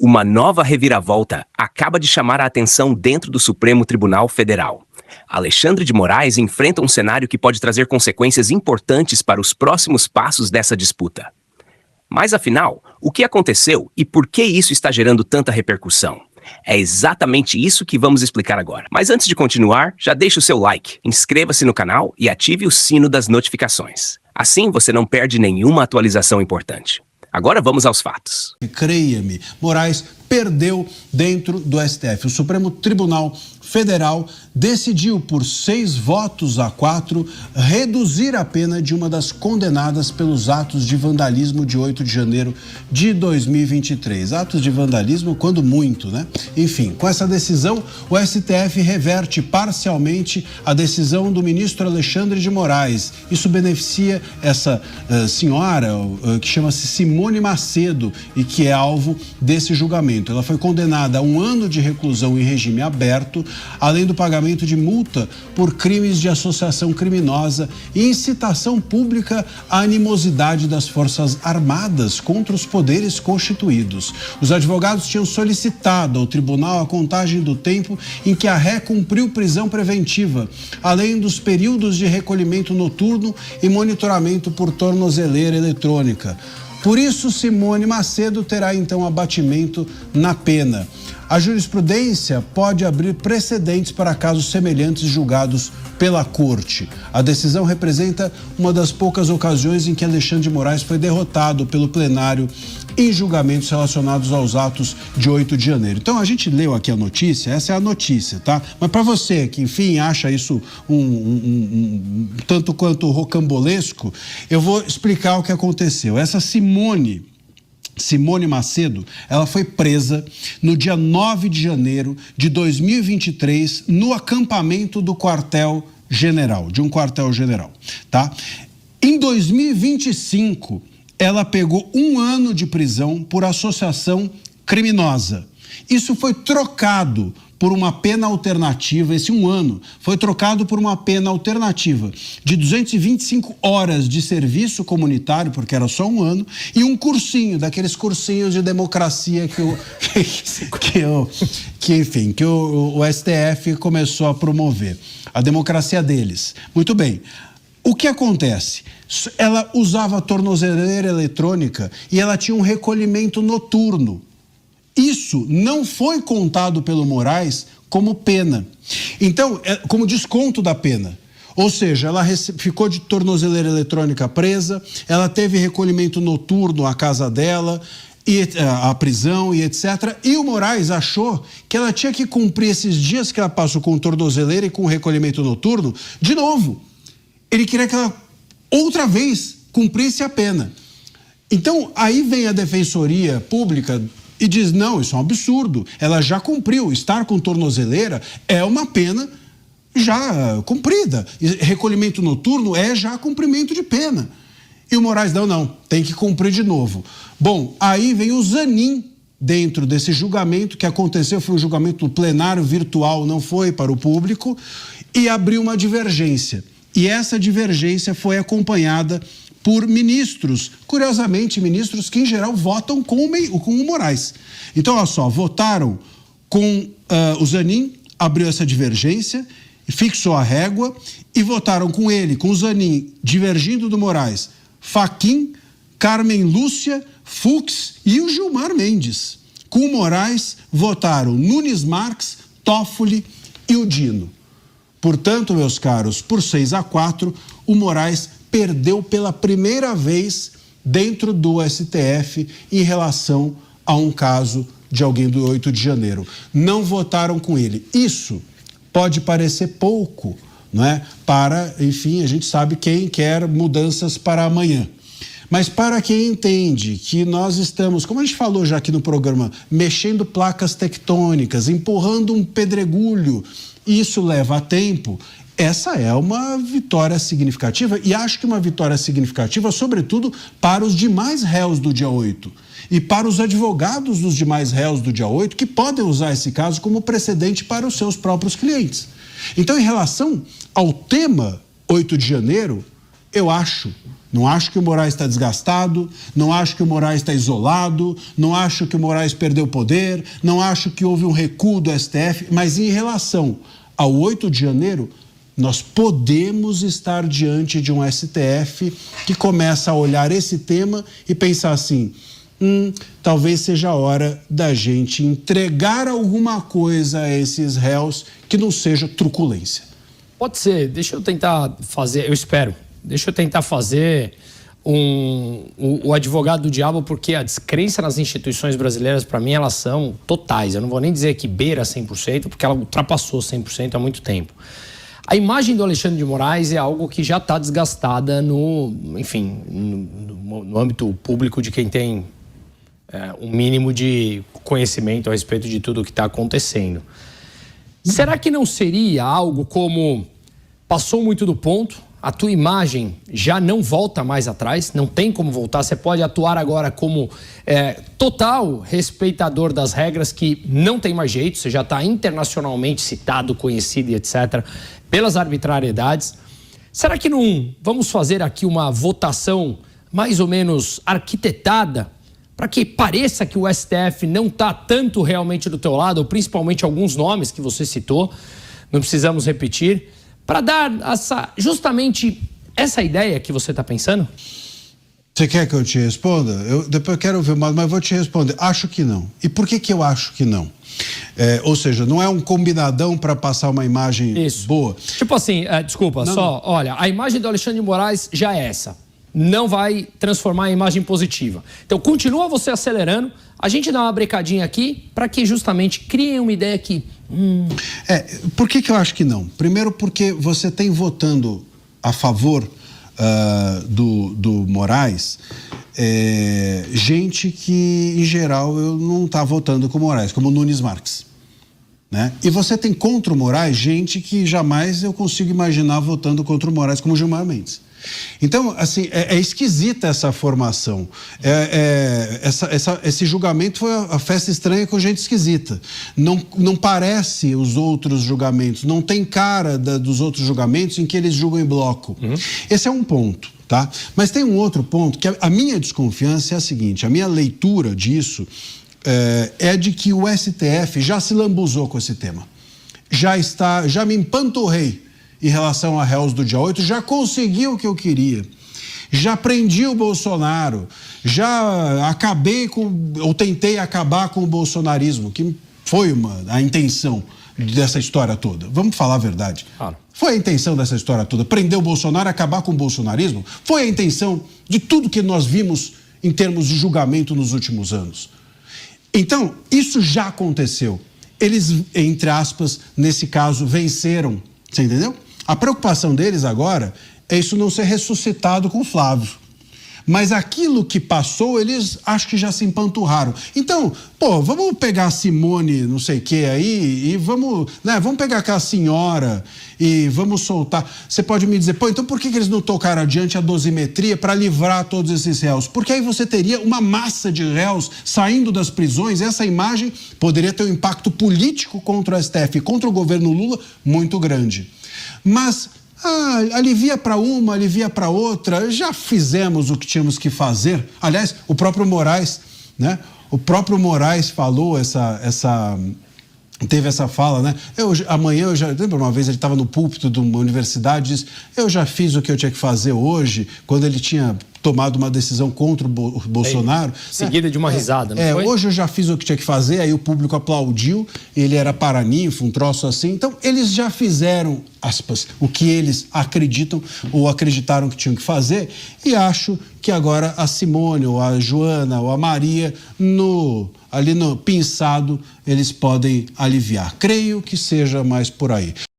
Uma nova reviravolta acaba de chamar a atenção dentro do Supremo Tribunal Federal. Alexandre de Moraes enfrenta um cenário que pode trazer consequências importantes para os próximos passos dessa disputa. Mas afinal, o que aconteceu e por que isso está gerando tanta repercussão? É exatamente isso que vamos explicar agora. Mas antes de continuar, já deixe o seu like, inscreva-se no canal e ative o sino das notificações. Assim você não perde nenhuma atualização importante. Agora vamos aos fatos. Creia-me, Moraes perdeu dentro do STF. O Supremo Tribunal Federal decidiu por 6-4 reduzir a pena de uma das condenadas pelos atos de vandalismo de 8 de janeiro de 2023. Atos de vandalismo, quando muito, né? Enfim, com essa decisão, o STF reverte parcialmente a decisão do ministro Alexandre de Moraes. Isso beneficia essa senhora, que chama-se Simone Macedo e que é alvo desse julgamento. Ela foi condenada a 1 ano de reclusão em regime aberto, além do pagamento de multa por crimes de associação criminosa e incitação pública à animosidade das Forças Armadas contra os poderes constituídos. Os advogados tinham solicitado ao tribunal a contagem do tempo em que a ré cumpriu prisão preventiva, além dos períodos de recolhimento noturno e monitoramento por tornozeleira eletrônica. Por isso, Simone Macedo terá então abatimento na pena. A jurisprudência pode abrir precedentes para casos semelhantes julgados pela Corte. A decisão representa uma das poucas ocasiões em que Alexandre de Moraes foi derrotado pelo plenário em julgamentos relacionados aos atos de 8 de janeiro. Então, a gente leu aqui a notícia, essa é a notícia, tá? Mas para você que, enfim, acha isso um tanto quanto rocambolesco, eu vou explicar o que aconteceu. Essa Simone Macedo, ela foi presa no dia 9 de janeiro de 2023 no acampamento do quartel-general, de um quartel-general, tá? Em 2025, ela pegou 1 ano de prisão por associação criminosa. Isso foi trocado por uma pena alternativa, esse 1 ano foi trocado por uma pena alternativa de 225 horas de serviço comunitário, porque era só 1 ano, e um cursinho, daqueles cursinhos de democracia que o STF começou a promover, a democracia deles. Muito bem. O que acontece? Ela usava tornozeleira eletrônica e ela tinha um recolhimento noturno. Isso não foi contado pelo Moraes como pena. Então, como desconto da pena. Ou seja, ela ficou de tornozeleira eletrônica presa, ela teve recolhimento noturno à casa dela, e a prisão e etc. E o Moraes achou que ela tinha que cumprir esses dias que ela passou com tornozeleira e com recolhimento noturno de novo. Ele queria que ela outra vez cumprisse a pena. Então, aí vem a Defensoria Pública e diz, não, isso é um absurdo, ela já cumpriu, estar com tornozeleira é uma pena já cumprida, recolhimento noturno é já cumprimento de pena. E o Moraes, não, tem que cumprir de novo. Bom, aí vem o Zanin dentro desse julgamento que aconteceu, foi um julgamento plenário virtual, não foi para o público, e abriu uma divergência. E essa divergência foi acompanhada por ministros, curiosamente, ministros que em geral votam com o Moraes. Então, olha só, votaram com o Zanin, abriu essa divergência, fixou a régua, e votaram com ele, com o Zanin, divergindo do Moraes, Fachin, Carmen Lúcia, Fux e o Gilmar Mendes. Com o Moraes, votaram Nunes Marques, Toffoli e o Dino. Portanto, meus caros, por 6-4, o Moraes perdeu pela primeira vez dentro do STF em relação a um caso de alguém do 8 de janeiro. Não votaram com ele. Isso pode parecer pouco, não é? Para, enfim, a gente sabe quem quer mudanças para amanhã. Mas para quem entende que nós estamos, como a gente falou já aqui no programa, mexendo placas tectônicas, empurrando um pedregulho, isso leva tempo, essa é uma vitória significativa e acho que uma vitória significativa, sobretudo, para os demais réus do dia 8 e para os advogados dos demais réus do dia 8 que podem usar esse caso como precedente para os seus próprios clientes. Então, em relação ao tema 8 de janeiro, Não acho que o Moraes está desgastado, não acho que o Moraes está isolado, não acho que o Moraes perdeu poder, não acho que houve um recuo do STF, mas em relação ao 8 de janeiro, nós podemos estar diante de um STF que começa a olhar esse tema e pensar assim, talvez seja a hora da gente entregar alguma coisa a esses réus que não seja truculência. Pode ser, deixa eu tentar fazer, eu espero, deixa eu tentar fazer o advogado do diabo, porque a descrença nas instituições brasileiras, para mim, elas são totais. Eu não vou nem dizer que beira 100%, porque ela ultrapassou 100% há muito tempo. A imagem do Alexandre de Moraes é algo que já está desgastada no âmbito público de quem tem um mínimo de conhecimento a respeito de tudo o que está acontecendo. Será que não seria algo como passou muito do ponto, a tua imagem já não volta mais atrás, não tem como voltar, você pode atuar agora como total respeitador das regras que não tem mais jeito, você já está internacionalmente citado, conhecido e etc., pelas arbitrariedades. Será que não vamos fazer aqui uma votação mais ou menos arquitetada para que pareça que o STF não está tanto realmente do teu lado, ou principalmente alguns nomes que você citou, não precisamos repetir, para dar justamente essa ideia que você está pensando? Você quer que eu te responda? Depois eu quero ouvir mais, mas vou te responder. Acho que não. E por que eu acho que não? Ou seja, não é um combinadão para passar uma imagem boa. Tipo assim, desculpa, olha, a imagem do Alexandre de Moraes já é essa. Não vai transformar a imagem positiva. Então, continua você acelerando, a gente dá uma brecadinha aqui para que justamente criem uma ideia que... Por que eu acho que não? Primeiro porque você tem votando a favor do Moraes gente que, em geral, eu não está votando com o Moraes, como o Nunes Marques. Né? E você tem contra o Moraes gente que jamais eu consigo imaginar votando contra o Moraes, como o Gilmar Mendes. Então, assim, é esquisita essa formação. Esse julgamento foi a festa estranha com gente esquisita. Não parece os outros julgamentos, não tem cara dos outros julgamentos em que eles julgam em bloco. Esse é um ponto, tá? Mas tem um outro ponto, que a minha desconfiança é a seguinte, a minha leitura disso é de que o STF já se lambuzou com esse tema. Já me empanturrei em relação a réus do dia 8, já consegui o que eu queria, já prendi o Bolsonaro, já tentei acabar com o bolsonarismo, que foi a intenção dessa história toda. Vamos falar a verdade. Foi a intenção dessa história toda, prender o Bolsonaro, acabar com o bolsonarismo, foi a intenção de tudo que nós vimos em termos de julgamento nos últimos anos. Então, isso já aconteceu. Eles, entre aspas, nesse caso, venceram. Você entendeu? A preocupação deles agora é isso não ser ressuscitado com o Flávio. Mas aquilo que passou, eles acho que já se empanturraram. Então, vamos pegar a Simone, não sei o que aí, e vamos pegar aquela senhora e vamos soltar. Você pode me dizer, então por que eles não tocaram adiante a dosimetria para livrar todos esses réus? Porque aí você teria uma massa de réus saindo das prisões, essa imagem poderia ter um impacto político contra o STF, contra o governo Lula, muito grande. Mas... alivia para uma, alivia para outra, já fizemos o que tínhamos que fazer. Aliás, o próprio Moraes, né? O próprio Moraes falou teve essa fala, né? Amanhã, lembra uma vez ele estava no púlpito de uma universidade e disse, eu já fiz o que eu tinha que fazer hoje, quando ele tinha tomado uma decisão contra o Bolsonaro. Seguida de uma risada, não foi? Hoje eu já fiz o que tinha que fazer, aí o público aplaudiu, ele era paraninfo, um troço assim. Então, eles já fizeram, aspas, o que eles acreditam ou acreditaram que tinham que fazer, e acho que agora a Simone, ou a Joana, ou a Maria, ali no pinçado, eles podem aliviar. Creio que seja mais por aí.